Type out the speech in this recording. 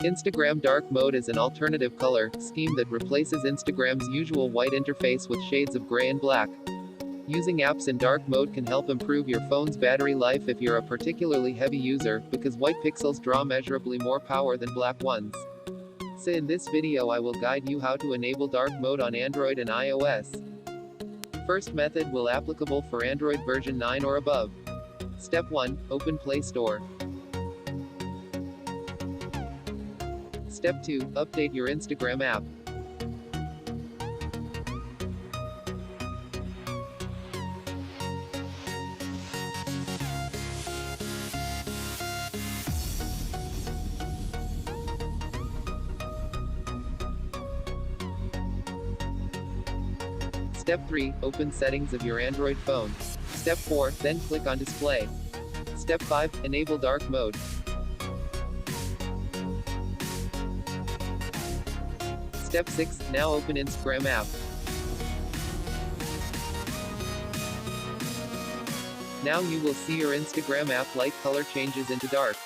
Instagram dark mode is an alternative color scheme that replaces Instagram's usual white interface with shades of gray and black. Using apps in dark mode can help improve your phone's battery life if you're a particularly heavy user, because white pixels draw measurably more power than black ones. So in this video I will guide you how to enable dark mode on Android and iOS. First method will applicable for Android version 9 or above. Step 1. Open Play Store. Step 2. Update your Instagram app. Step 3. Open settings of your Android phone. Step 4. Then click on Display. Step 5. Enable dark mode. Step 6. Now open Instagram app. Now you will see your Instagram app light color changes into dark.